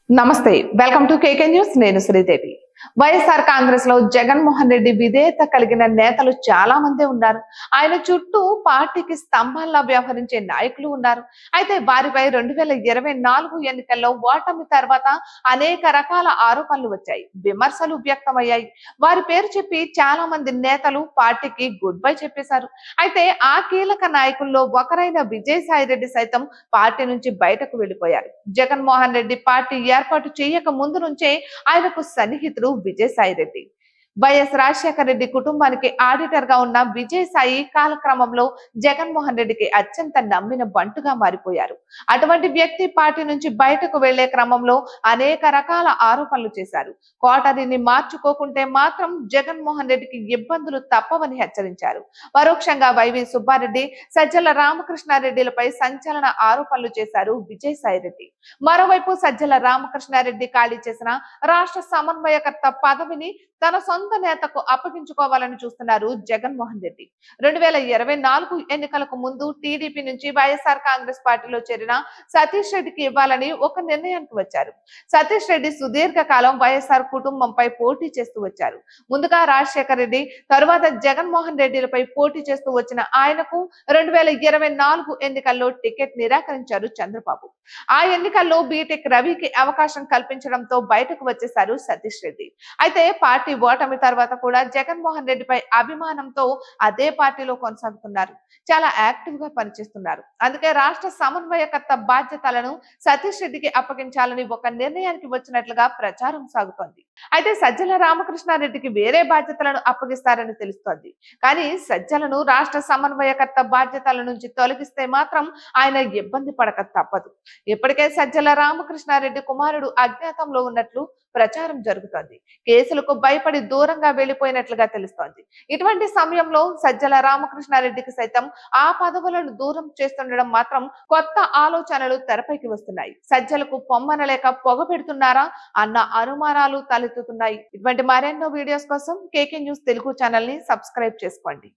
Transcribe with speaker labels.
Speaker 1: నమస్తే, welcome to KK news. నేను శ్రీదేవి. వైఎస్ఆర్ కాంగ్రెస్ లో జగన్మోహన్ రెడ్డి విధేయత కలిగిన నేతలు చాలా మంది ఉన్నారు. ఆయన చుట్టూ పార్టీకి స్తంభాల్లా వ్యవహరించే నాయకులు ఉన్నారు. అయితే వారిపై 2024 ఎన్నికల్లో ఓటమి తర్వాత అనేక రకాల ఆరోపణలు వచ్చాయి, విమర్శలు వ్యక్తమయ్యాయి. వారి పేరు చెప్పి చాలా మంది నేతలు పార్టీకి గుడ్ బై చెప్పేశారు. అయితే ఆ కీలక నాయకుల్లో ఒకరైన విజయసాయిరెడ్డి సైతం పార్టీ నుంచి బయటకు వెళ్లిపోయారు. జగన్మోహన్ రెడ్డి పార్టీ ఏర్పాటు చేయక ముందు నుంచే ఆయనకు సన్నిహితుడు విజయసాయిరెడ్డి. వైఎస్ రాజశేఖర రెడ్డి కుటుంబానికి ఆడిటర్ గా ఉన్న విజయసాయి కాలక్రమంలో జగన్మోహన్ రెడ్డికి అత్యంత నమ్మిన బంటుగా మారిపోయారు. అటువంటి వ్యక్తి పార్టీ నుంచి బయటకు వెళ్లే క్రమంలో అనేక రకాల ఆరోపణలు చేశారు. కోటరీని మార్చుకోకుంటే మాత్రం జగన్మోహన్ రెడ్డికి ఇబ్బందులు తప్పవని హెచ్చరించారు. పరోక్షంగా వైవి సుబ్బారెడ్డి, సజ్జల రామకృష్ణారెడ్డిలపై సంచలన ఆరోపణలు చేశారు విజయసాయిరెడ్డి. మరోవైపు సజ్జల రామకృష్ణారెడ్డి ఖాళీ చేసిన రాష్ట్ర సమన్వయకర్త పదవిని తన సొంత నేతకు అప్పగించుకోవాలని చూస్తున్నారు జగన్మోహన్ రెడ్డి. 2024 ఎన్నికలకు ముందు టీడీపీ నుంచి వైఎస్ఆర్ కాంగ్రెస్ పార్టీలో చేరిన సతీష్ రెడ్డికి ఇవ్వాలని ఒక నిర్ణయానికి వచ్చారు. సతీష్ రెడ్డి సుదీర్ఘ కాలం వైఎస్ఆర్ కుటుంబంపై పోటీ చేస్తూ వచ్చారు. ముందుగా రాజశేఖర రెడ్డి, తరువాత జగన్మోహన్ రెడ్డిలపై పోటీ చేస్తూ వచ్చిన ఆయనకు 2024 ఎన్నికల్లో టికెట్ నిరాకరించారు చంద్రబాబు. ఆ ఎన్నికల్లో బీటెక్ రవికి అవకాశం కల్పించడంతో బయటకు వచ్చేశారు సతీష్ రెడ్డి. అయితే పార్టీ ఓటమి తర్వాత కూడా జగన్మోహన్ రెడ్డిపై అభిమానంతో అదే పార్టీలో కొనసాగుతున్నారు. చాలా యాక్టివ్ గా పనిచేస్తున్నారు. అందుకే రాష్ట్ర సమన్వయకర్త బాధ్యతలను సతీష్ రెడ్డికి అప్పగించాలని ఒక నిర్ణయానికి వచ్చినట్లుగా ప్రచారం సాగుతోంది. అయితే సజ్జల రామకృష్ణారెడ్డికి వేరే బాధ్యతలను అప్పగిస్తారని తెలుస్తోంది. కానీ సజ్జలను రాష్ట్ర సమన్వయకర్త బాధ్యతల నుంచి తొలగిస్తే మాత్రం ఆయన ఇబ్బంది పడక తప్పదు. ఇప్పటికే సజ్జల రామకృష్ణారెడ్డి కుమారుడు అజ్ఞాతంలో ఉన్నట్లు ప్రచారం జరుగుతోంది. కేసులకు భయపడి దూరంగా వెళ్లిపోయినట్లుగా తెలుస్తోంది. ఇటువంటి సమయంలో సజ్జల రామకృష్ణారెడ్డికి సైతం ఆ పదవులను దూరం చేస్తుండడం మాత్రం కొత్త ఆలోచనలు తెరపైకి వస్తున్నాయి. సజ్జలకు పొమ్మనలేక పొగ పెడుతున్నారా అన్న అనుమానాలు తలెత్తుతున్నాయి. ఇటువంటి మరెన్నో వీడియోస్ కోసం కేకే న్యూస్ తెలుగు ఛానల్ ని సబ్స్క్రైబ్ చేసుకోండి.